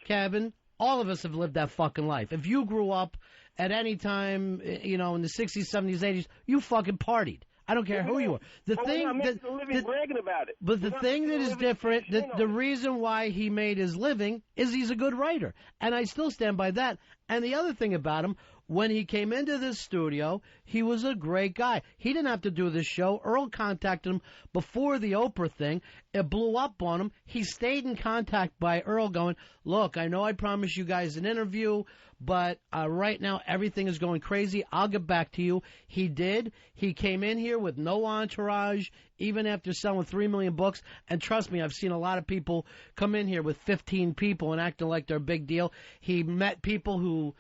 [SPEAKER 1] Kevin, all of us have lived that fucking life. If you grew up at any time, in the 60s, 70s, 80s, you fucking partied. I don't care who you are.
[SPEAKER 8] Bragging about it.
[SPEAKER 1] But the thing that is different, the reason why he made his living is he's a good writer. And I still stand by that. And the other thing about him, when he came into this studio, he was a great guy. He didn't have to do this show. Earl contacted him before the Oprah thing. It blew up on him. He stayed in contact by Earl going, look, I know I promised you guys an interview, but right now everything is going crazy. I'll get back to you. He did. He came in here with no entourage, even after selling 3 million books. And trust me, I've seen a lot of people come in here with 15 people and acting like they're a big deal. He met people who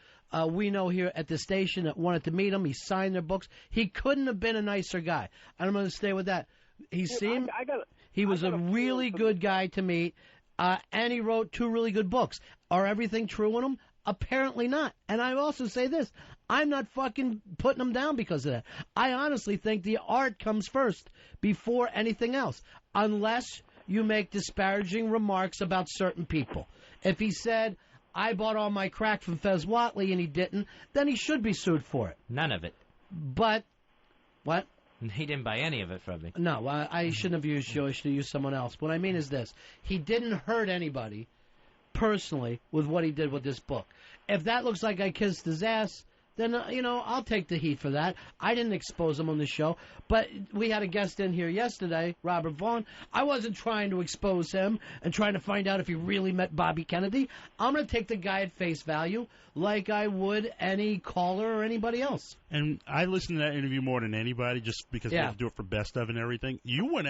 [SPEAKER 1] we know here at the station that wanted to meet him. He signed their books. He couldn't have been a nicer guy. I'm going to stay with that. He was a really good guy to meet, and he wrote 2 really good books. Are everything true in them? Apparently not. And I also say this, I'm not fucking putting him down because of that. I honestly think the art comes first before anything else, unless you make disparaging remarks about certain people. If he said, I bought all my crack from Fez Whatley and he didn't, then he should be sued for it.
[SPEAKER 3] None of it.
[SPEAKER 1] But, what?
[SPEAKER 3] He didn't buy any of it from me.
[SPEAKER 1] No, I shouldn't have used you. I should have used someone else. What I mean is this. He didn't hurt anybody personally with what he did with this book. If that looks like I kissed his ass, then, I'll take the heat for that. I didn't expose him on the show. But we had a guest in here yesterday, Robert Vaughn. I wasn't trying to expose him and trying to find out if he really met Bobby Kennedy. I'm going to take the guy at face value like I would any caller or anybody else.
[SPEAKER 2] And I listened to that interview more than anybody just because we have to do it for best of and everything. You went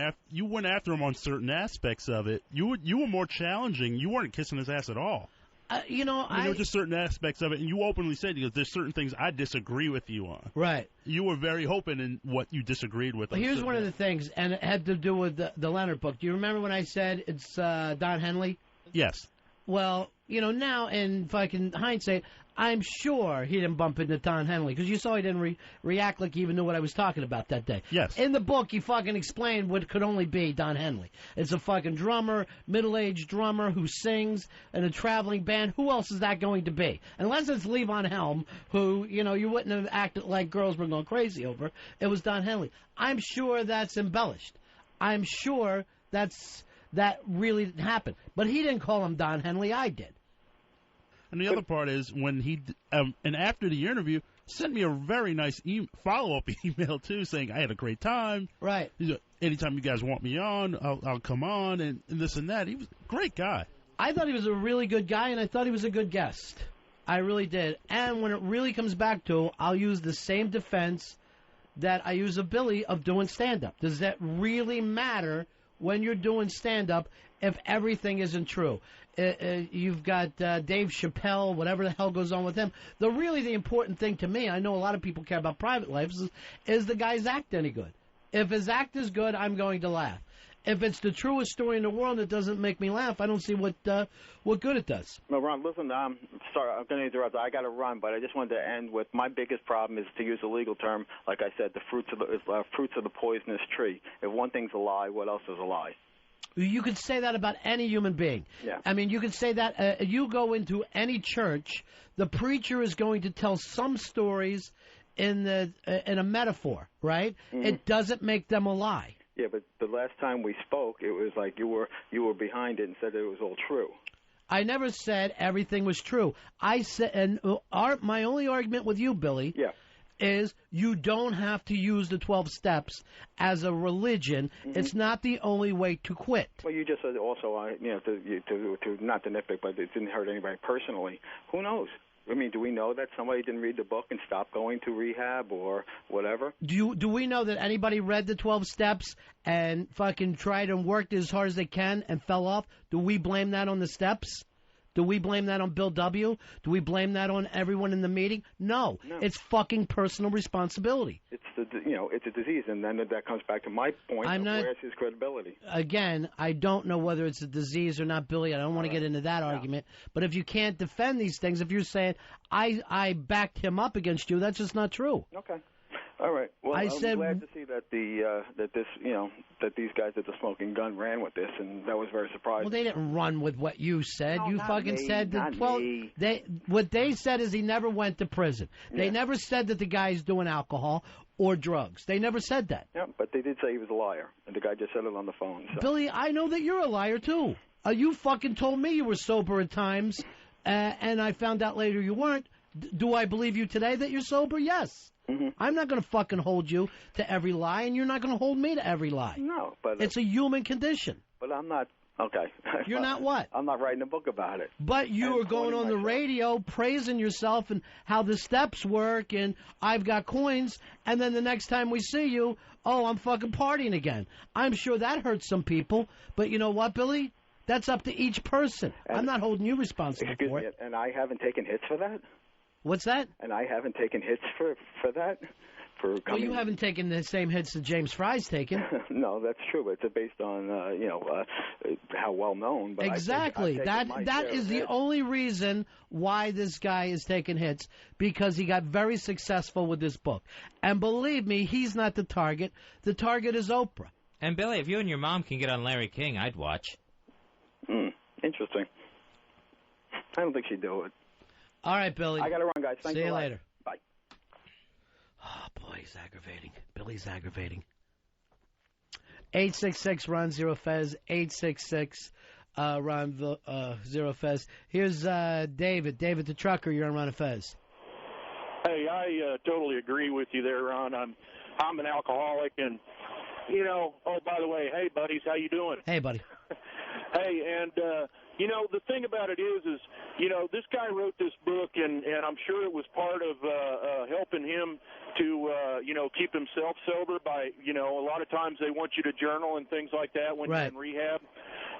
[SPEAKER 2] after him on certain aspects of it. You were more challenging. You weren't kissing his ass at all.
[SPEAKER 1] There
[SPEAKER 2] were just certain aspects of it, and you openly said, there's certain things I disagree with you on.
[SPEAKER 1] Right.
[SPEAKER 2] You were very open in what you disagreed with.
[SPEAKER 1] Here's one of the things, and it had to do with the Leonard book. Do you remember when I said it's Don Henley?
[SPEAKER 2] Yes.
[SPEAKER 1] Well, now in fucking hindsight, I'm sure he didn't bump into Don Henley, because you saw he didn't react like he even knew what I was talking about that day.
[SPEAKER 2] Yes.
[SPEAKER 1] In the book, he fucking explained what could only be Don Henley. It's a fucking drummer, middle-aged drummer who sings in a traveling band. Who else is that going to be? Unless it's Levon Helm, who, you wouldn't have acted like girls were going crazy over. It was Don Henley. I'm sure that's embellished. I'm sure that really didn't happen. But he didn't call him Don Henley. I did.
[SPEAKER 2] And the other part is when he and after the interview, sent me a very nice follow-up email too, saying I had a great time.
[SPEAKER 1] Right.
[SPEAKER 2] Anytime you guys want me on, I'll come on and this and that. He was a great guy.
[SPEAKER 1] I thought he was a really good guy, and I thought he was a good guest. I really did. And when it really comes back to, I'll use the same defense that I use of Billy of doing stand-up. Does that really matter when you're doing stand-up if everything isn't true? You've got Dave Chappelle, whatever the hell goes on with him. The important thing to me, I know a lot of people care about private lives, is the guy's act any good? If his act is good, I'm going to laugh. If it's the truest story in the world and it doesn't make me laugh, I don't see what good it does.
[SPEAKER 4] No, Ron, listen, sorry, I'm going to interrupt. I got to run, but I just wanted to end with my biggest problem is, to use a legal term, like I said, the fruits of the poisonous tree. If one thing's a lie, what else is a lie?
[SPEAKER 1] You could say that about any human being.
[SPEAKER 4] Yeah.
[SPEAKER 1] I mean, you could say that you go into any church, the preacher is going to tell some stories in a metaphor, right?
[SPEAKER 4] Mm-hmm.
[SPEAKER 1] It doesn't make them a lie.
[SPEAKER 4] Yeah, but the last time we spoke, it was like you were behind it and said it was all true.
[SPEAKER 1] I never said everything was true. I said, and my only argument with you, Billy, is you don't have to use the 12 steps as a religion. Mm-hmm. It's not the only way to quit.
[SPEAKER 4] Well, you just said also, to not to nitpick, but it didn't hurt anybody personally. Who knows? I mean, do we know that somebody didn't read the book and stopped going to rehab or whatever?
[SPEAKER 1] Do we know that anybody read the 12 steps and fucking tried and worked as hard as they can and fell off? Do we blame that on the steps? Do we blame that on Bill W? Do we blame that on everyone in the meeting? No. It's fucking personal responsibility.
[SPEAKER 4] It's it's a disease, and then that comes back to my point. Where's his credibility?
[SPEAKER 1] Again, I don't know whether it's a disease or not, Billy. I don't want to get into that argument. But if you can't defend these things, if you're saying I backed him up against you, that's just not true.
[SPEAKER 4] Okay. All right. Well, I'm glad to see that that these guys at the Smoking Gun ran with this, and that was very surprising.
[SPEAKER 1] Well, they didn't run with what you said.
[SPEAKER 4] No,
[SPEAKER 1] you fucking said that. Well, what they said is he never went to prison. They never said that the guy's doing alcohol or drugs. They never said that.
[SPEAKER 4] Yeah, but they did say he was a liar, and the guy just said it on the phone. So.
[SPEAKER 1] Billy, I know that you're a liar too. You fucking told me you were sober at times, and I found out later you weren't. Do I believe you today that you're sober? Yes. Mm-hmm. I'm not going to fucking hold you to every lie, and you're not going to hold me to every lie.
[SPEAKER 4] No, but
[SPEAKER 1] it's a human condition.
[SPEAKER 4] But I'm not. Okay.
[SPEAKER 1] You're not what?
[SPEAKER 4] I'm not writing a book about it.
[SPEAKER 1] But you are going on the radio praising yourself and how the steps work, and I've got coins, and then the next time we see you, I'm fucking partying again. I'm sure that hurts some people, but you know what, Billy? That's up to each person. I'm not holding you responsible for it.
[SPEAKER 4] And I haven't taken hits for that?
[SPEAKER 1] What's that?
[SPEAKER 4] And I haven't taken hits for that?
[SPEAKER 1] Well, you haven't taken the same hits that James Frey's taken.
[SPEAKER 4] No, that's true. It's based on how well known. But
[SPEAKER 1] exactly. That is the only reason why this guy is taking hits, because he got very successful with this book. And believe me, he's not the target. The target is Oprah.
[SPEAKER 3] And Billy, if you and your mom can get on Larry King, I'd watch.
[SPEAKER 4] Interesting. I don't think she'd do it.
[SPEAKER 1] All right, Billy.
[SPEAKER 4] I got to run, guys. Thanks
[SPEAKER 1] See you
[SPEAKER 4] a lot.
[SPEAKER 1] later.
[SPEAKER 4] Bye.
[SPEAKER 1] Oh, boy, he's aggravating. Billy's aggravating. 866-RON-0-FEZ. 866-RON-0-FEZ. Here's David. David the trucker. You're on Ron and Fez.
[SPEAKER 10] Hey, I totally agree with you there, Ron. I'm an alcoholic, and, by the way, hey, buddies, how you doing?
[SPEAKER 1] Hey, buddy.
[SPEAKER 10] Hey, and, the thing about it is, this guy wrote this book, and I'm sure it was part of helping him to, keep himself sober by, a lot of times they want you to journal and things like that when you're in rehab.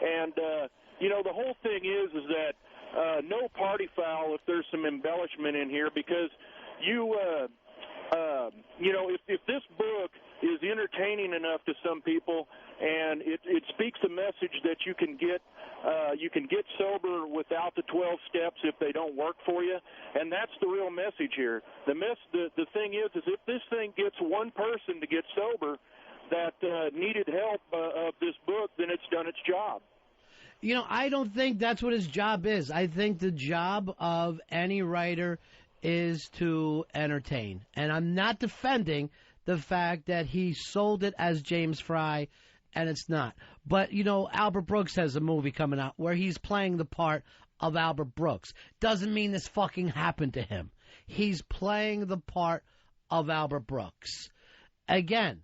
[SPEAKER 10] And, the whole thing is that no party foul if there's some embellishment in here, because if this book is entertaining enough to some people, and it speaks the message that you can get sober without the 12 steps if they don't work for you, and that's the real message here. The thing is if this thing gets one person to get sober that needed help of this book, then it's done its job.
[SPEAKER 1] I don't think that's what his job is. I think the job of any writer is to entertain. And I'm not defending the fact that he sold it as James Frey and it's not. But, you know, Albert Brooks has a movie coming out where he's playing the part of Albert Brooks. Doesn't mean this fucking happened to him. He's playing the part of Albert Brooks. Again,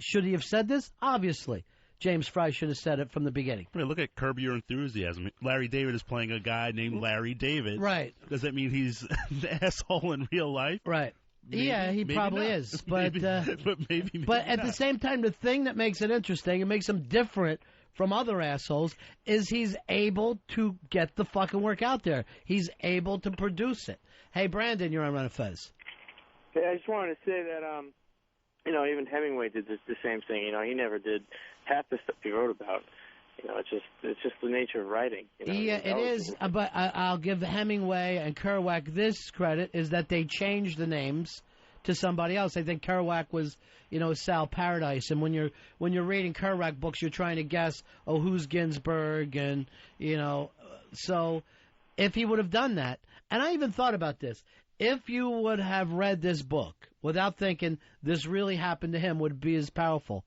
[SPEAKER 1] should he have said this? Obviously. James Frey should have said it from the beginning.
[SPEAKER 2] I mean, look at Curb Your Enthusiasm. Larry David is playing a guy named Larry David.
[SPEAKER 1] Right.
[SPEAKER 2] Does that mean he's an asshole in real life?
[SPEAKER 1] Right.
[SPEAKER 2] Maybe,
[SPEAKER 1] yeah, he probably
[SPEAKER 2] not.
[SPEAKER 1] is. But
[SPEAKER 2] maybe
[SPEAKER 1] but at
[SPEAKER 2] not.
[SPEAKER 1] the same time, the thing that makes it interesting and makes him different from other assholes is he's able to get the fucking work out there. He's able to produce it. Hey, Brandon, you're on Run of Fez.
[SPEAKER 11] Hey, I just wanted to say that, you know, even Hemingway did the same thing. You know, he never did half the stuff he wrote about. You know, it's just the nature of writing. You know?
[SPEAKER 1] Yeah, it is. But I'll give Hemingway and Kerouac this credit, is that they changed the names to somebody else. I think Kerouac was, you know, Sal Paradise, and when you're reading Kerouac books, you're trying to guess, oh, who's Ginsberg, and you know, so if he would have done that, and I even thought about this, if you would have read this book without thinking this really happened to him, would it be as powerful?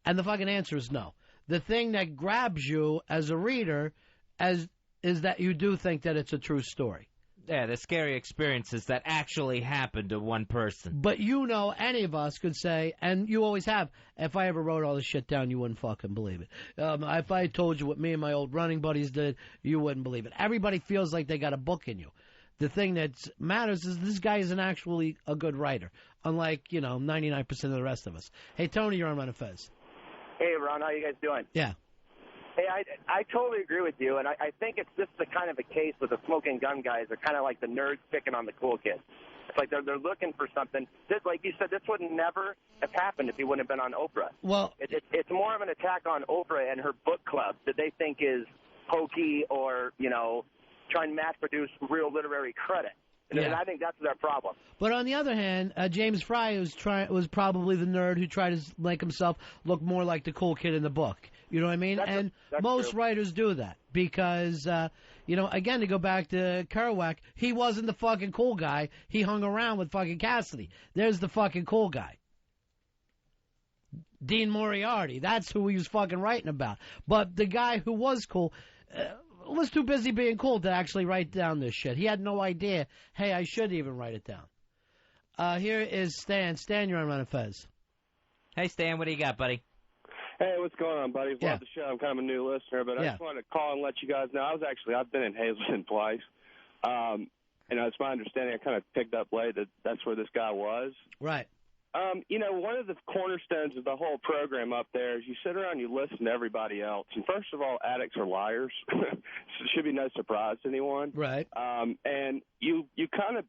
[SPEAKER 1] And the fucking answer is no. The thing that grabs you as a reader is that you do think that it's a true story.
[SPEAKER 3] Yeah, the scary experiences that actually happened to one person.
[SPEAKER 1] But you know, any of us could say, and you always have, if I ever wrote all this shit down, you wouldn't fucking believe it. If I told you what me and my old running buddies did, you wouldn't believe it. Everybody feels like they got a book in you. The thing that matters is this guy isn't actually a good writer, unlike, you know, 99% of the rest of us. Hey, Tony, you're on Run of Fez.
[SPEAKER 12] Hey, Ron, how you guys doing?
[SPEAKER 1] Yeah.
[SPEAKER 12] Hey, I totally agree with you, and I think it's just the kind of a case with the smoking gun guys. They're kind of like the nerds picking on the cool kids. It's like they're looking for something. This, like you said, this would never have happened if he wouldn't have been on Oprah.
[SPEAKER 1] Well,
[SPEAKER 12] it's more of an attack on Oprah and her book club that they think is hokey or, you know, trying to mass-produce real literary credit. And I think that's their problem.
[SPEAKER 1] But on the other hand, James Frey was probably the nerd who tried to make himself look more like the cool kid in the book. You know what I mean?
[SPEAKER 12] That's
[SPEAKER 1] most
[SPEAKER 12] true.
[SPEAKER 1] writers do that because, you know, again, to go back to Kerouac, he wasn't the fucking cool guy. He hung around with fucking Cassidy. There's the fucking cool guy. Dean Moriarty. That's who he was fucking writing about. But the guy who was cool was too busy being cool to actually write down this shit. He had no idea, hey, I should even write it down. Here is Stan. Stan, you're on Run of Fez.
[SPEAKER 3] Hey, Stan, what do you got, buddy?
[SPEAKER 13] Hey, what's going on, buddy? Love the show. I'm kind of a new listener, but I just wanted to call and let you guys know. I've been in Hazleton twice. And it's my understanding, I kind of picked up late that that's where this guy was.
[SPEAKER 1] Right.
[SPEAKER 13] You know, one of the cornerstones of the whole program up there is you sit around and you listen to everybody else. And first of all, addicts are liars. So it should be no surprise to anyone.
[SPEAKER 1] Right.
[SPEAKER 13] And you kind of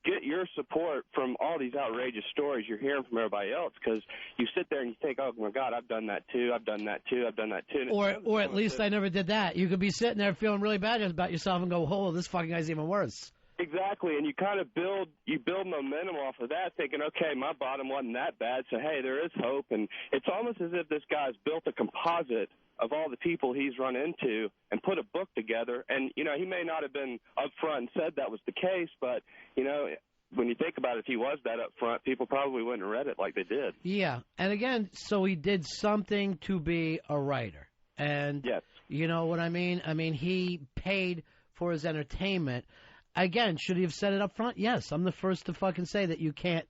[SPEAKER 13] get your support from all these outrageous stories you're hearing from everybody else because you sit there and you think, oh, my God, I've done that too, I've done that too, I've done that too.
[SPEAKER 1] Or at least I never did that. You could be sitting there feeling really bad about yourself and go, oh, this fucking guy's even worse.
[SPEAKER 13] Exactly, and you kind of build momentum off of that, thinking, okay, my bottom wasn't that bad, so hey, there is hope. And it's almost as if this guy's built a composite of all the people he's run into and put a book together. And, you know, he may not have been up front and said that was the case, but, you know, when you think about it, if he was that up front, people probably wouldn't have read it like they did.
[SPEAKER 1] Yeah, and again, so he did something to be a writer. And, you know what I mean? I mean, he paid for his entertainment. Again, should he have said it up front? Yes, I'm the first to fucking say that you can't,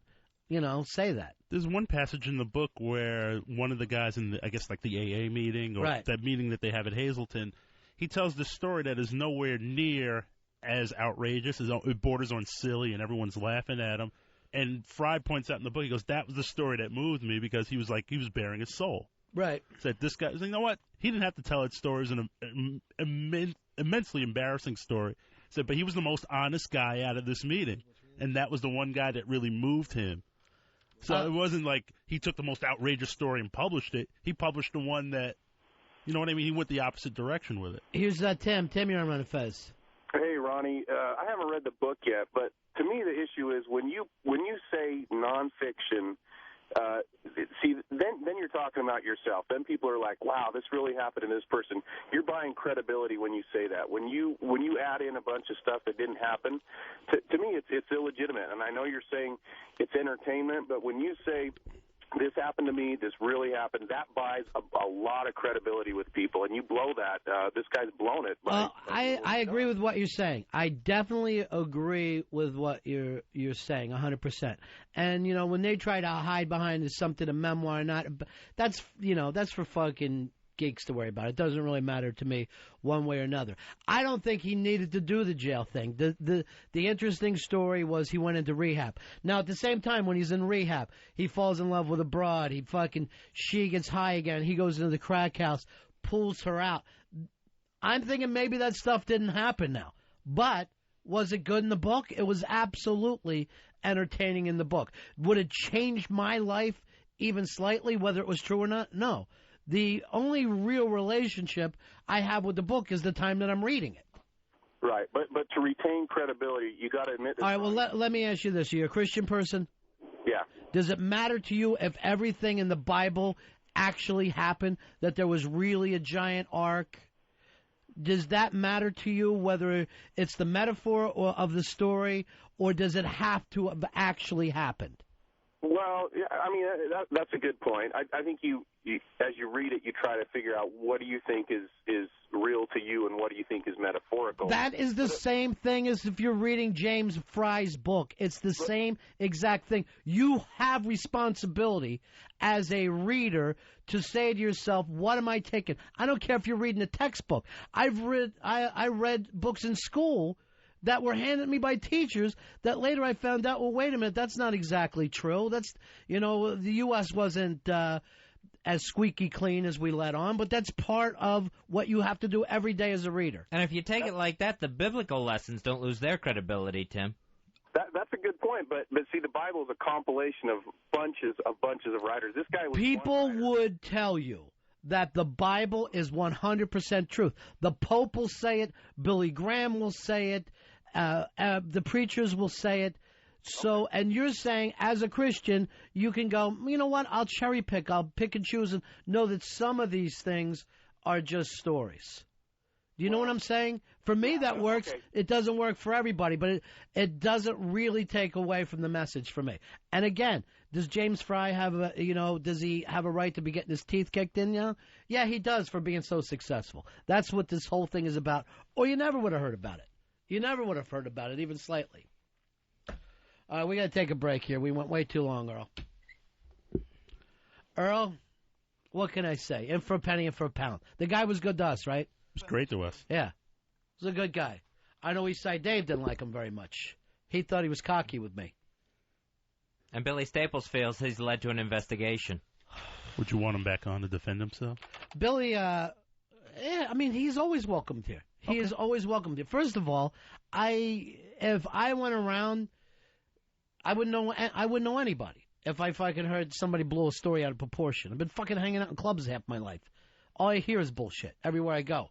[SPEAKER 1] you know, say that.
[SPEAKER 2] There's one passage in the book where one of the guys in, I guess, like the AA meeting or that meeting that they have at Hazleton, he tells this story that is nowhere near as outrageous. It borders on silly, and everyone's laughing at him. And Frey points out in the book, he goes, that was the story that moved me because he was bearing his soul.
[SPEAKER 1] Right.
[SPEAKER 2] Said this guy, you know what? He didn't have to tell that story. It was an immensely embarrassing story. Said, but he was the most honest guy out of this meeting, and that was the one guy that really moved him. So it wasn't like he took the most outrageous story and published it. He published the one that, you know what I mean? He went the opposite direction with it.
[SPEAKER 1] Here's Tim. Tim, you're on Run of Fez.
[SPEAKER 14] Hey, Ronnie. I haven't read the book yet, but to me the issue is when you say nonfiction. Then you're talking about yourself. Then people are like, wow, this really happened to this person. You're buying credibility when you say that. When you add in a bunch of stuff that didn't happen, to me it's illegitimate. And I know you're saying it's entertainment, but when you say this happened to me, this really happened, that buys a lot of credibility with people, and you blow that. This guy's blown it.
[SPEAKER 1] I agree with what you're saying. I definitely agree with what you're saying, 100%. And, when they try to hide behind is something a memoir or not, that's for fucking geeks to worry about. It doesn't really matter to me one way or another. I don't think he needed to do the jail thing. The interesting story was he went into rehab. Now, at the same time, when he's in rehab, he falls in love with a broad. She gets high again. He goes into the crack house, pulls her out. I'm thinking maybe that stuff didn't happen now. But was it good in the book? It was absolutely entertaining in the book. Would it change my life even slightly, whether it was true or not? No. The only real relationship I have with the book is the time that I'm reading it.
[SPEAKER 14] Right, but to retain credibility, you got to admit.
[SPEAKER 1] All right, well, let me ask you this. Are you a Christian person?
[SPEAKER 14] Yeah.
[SPEAKER 1] Does it matter to you if everything in the Bible actually happened, that there was really a giant ark? Does that matter to you, whether it's the metaphor of the story, or does it have to have actually happened?
[SPEAKER 14] Well, yeah, I mean, that's a good point. I think you, as you read it, you try to figure out what do you think is real to you and what do you think is metaphorical.
[SPEAKER 1] That is the same thing as if you're reading James Frey's book. It's the same exact thing. You have responsibility as a reader to say to yourself, what am I taking? I don't care if you're reading a textbook. I read books in school that were handed me by teachers that later I found out, well, wait a minute, that's not exactly true. That's, the U.S. wasn't as squeaky clean as we let on, but that's part of what you have to do every day as a reader.
[SPEAKER 3] And if you take it like that, the biblical lessons don't lose their credibility, Tim.
[SPEAKER 14] That's a good point, but see, the Bible is a compilation of bunches of writers. This guy was
[SPEAKER 1] People would tell you that the Bible is 100% truth. The Pope will say it. Billy Graham will say it. The preachers will say it. So, and you're saying, as a Christian, you can go, you know what, I'll cherry pick. I'll pick and choose and know that some of these things are just stories. Do you know what I'm saying? For me, that works. Okay. It doesn't work for everybody, but it doesn't really take away from the message for me. And again, does James Frey have does he have a right to be getting his teeth kicked in now? Yeah, he does, for being so successful. That's what this whole thing is about. Or you never would have heard about it. You never would have heard about it, even slightly. We got to take a break here. We went way too long, Earl. Earl, what can I say? In for a penny, in for a pound. The guy was good to us, right?
[SPEAKER 2] He was great to us.
[SPEAKER 1] Yeah. He was a good guy. I know Eastside Dave didn't like him very much. He thought he was cocky with me.
[SPEAKER 3] And Billy Staples feels he's led to an investigation.
[SPEAKER 2] Would you want him back on to defend himself?
[SPEAKER 1] Billy, he's always welcomed here. He is always welcomed here. First of all, if I went around, I wouldn't know anybody if I fucking heard somebody blow a story out of proportion. I've been fucking hanging out in clubs half my life. All I hear is bullshit everywhere I go.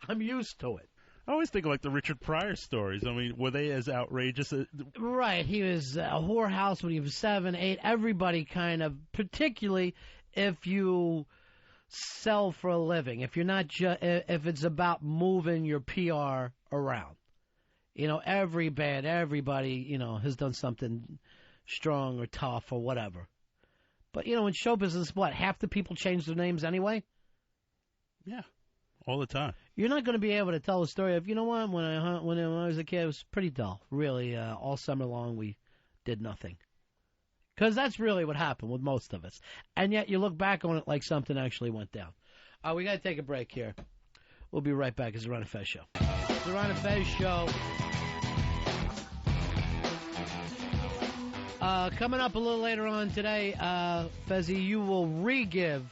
[SPEAKER 1] I'm used to it.
[SPEAKER 2] I always think of like the Richard Pryor stories. I mean, were they as outrageous?
[SPEAKER 1] Right. He was a whorehouse when he was 7, 8. Everybody kind of, particularly if you sell for a living, if you're not if it's about moving your PR around. Every band, everybody, has done something strong or tough or whatever. But, in show business, what, half the people change their names anyway?
[SPEAKER 2] Yeah, all the time.
[SPEAKER 1] You're not going to be able to tell a story of, when I was a kid, it was pretty dull. Really, all summer long we did nothing. Because that's really what happened with most of us. And yet you look back on it like something actually went down. We got to take a break here. We'll be right back. It's the Ron and Fez Show. The Ron and Fez Show. Coming up a little later on today, Fezzy, you will re-give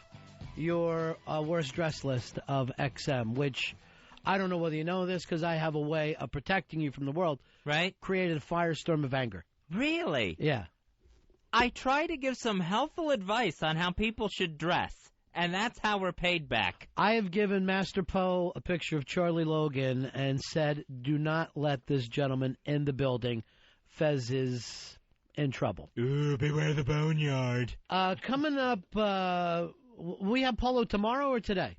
[SPEAKER 1] your worst dress list of XM, which I don't know whether you know this because I have a way of protecting you from the world.
[SPEAKER 3] Right?
[SPEAKER 1] Created a firestorm of anger.
[SPEAKER 3] Really?
[SPEAKER 1] Yeah.
[SPEAKER 3] I try to give some helpful advice on how people should dress, and that's how we're paid back.
[SPEAKER 1] I have given Master Poe a picture of Charlie Logan and said, do not let this gentleman in the building. Fez is in trouble.
[SPEAKER 3] Ooh, beware the boneyard.
[SPEAKER 1] Coming up, we have Polo tomorrow or today?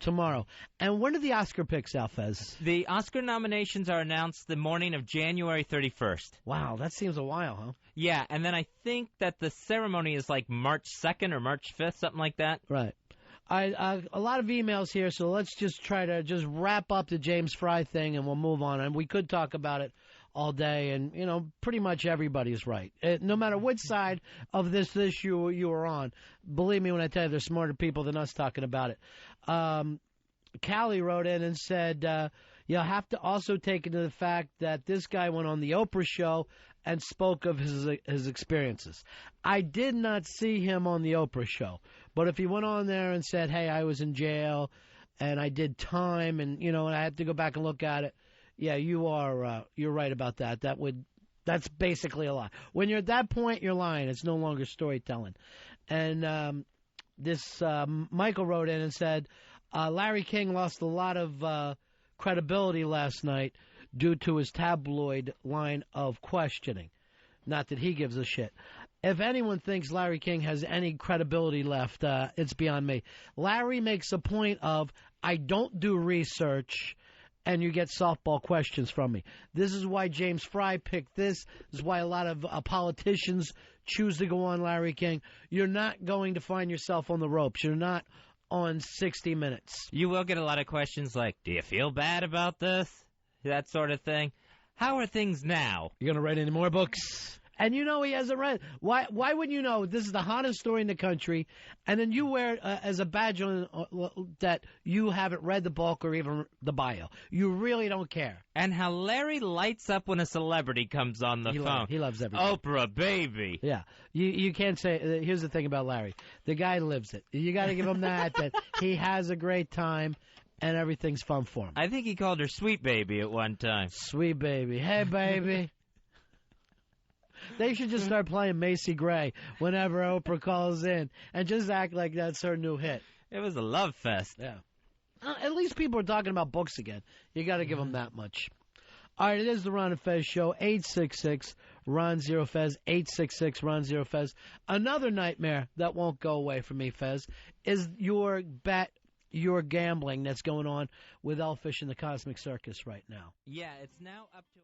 [SPEAKER 2] Tomorrow.
[SPEAKER 1] And when are the Oscar picks out, Fez?
[SPEAKER 3] The Oscar nominations are announced the morning of January 31st.
[SPEAKER 1] Wow, that seems a while, huh?
[SPEAKER 3] Yeah, and then I think that the ceremony is like March 2nd or March 5th, something like that.
[SPEAKER 1] Right. A lot of emails here, so let's just try to just wrap up the James Frey thing, and we'll move on. And we could talk about it all day, and, you know, pretty much everybody's right. No matter which side of this issue you are on, believe me when I tell you there's smarter people than us talking about it. Callie wrote in and said, you'll have to also take into the fact that this guy went on the Oprah show and spoke of his experiences. I did not see him on the Oprah show, but if he went on there and said, hey, I was in jail and I did time and, you know, and I had to go back and look at it, yeah, you're right about that. That's basically a lie. When you're at that point, you're lying. It's no longer storytelling. And this Michael wrote in and said, Larry King lost a lot of credibility last night due to his tabloid line of questioning. Not that he gives a shit. If anyone thinks Larry King has any credibility left, it's beyond me. Larry makes a point of, I don't do research, and you get softball questions from me. This is why James Frey picked this. This is why a lot of politicians choose to go on Larry King. You're not going to find yourself on the ropes. You're not on 60 Minutes.
[SPEAKER 3] You will get a lot of questions like, do you feel bad about this? That sort of thing. How are things now?
[SPEAKER 1] You going to write any more books? And you know he hasn't read. Why wouldn't you know this is the hottest story in the country, and then you wear it as a badge on that you haven't read the book or even the bio? You really don't care.
[SPEAKER 3] And how Larry lights up when a celebrity comes on the phone.
[SPEAKER 1] He loves everything.
[SPEAKER 3] Oprah, baby.
[SPEAKER 1] Yeah. You can't say, here's the thing about Larry. The guy lives it. You got to give him that he has a great time. And everything's fun for him.
[SPEAKER 3] I think he called her Sweet Baby at one time.
[SPEAKER 1] Sweet Baby. Hey, baby. They should just start playing Macy Gray whenever Oprah calls in and just act like that's her new hit.
[SPEAKER 3] It was a love fest.
[SPEAKER 1] Yeah. At least people are talking about books again. You got to give them that much. All right, it is the Ron and Fez Show. 866-RON-0-FEZ. 866-RON-0-FEZ. Another nightmare that won't go away from me, Fez, is your gambling that's going on with Elfish and the Cosmic Circus right now.
[SPEAKER 3] Yeah, it's now up to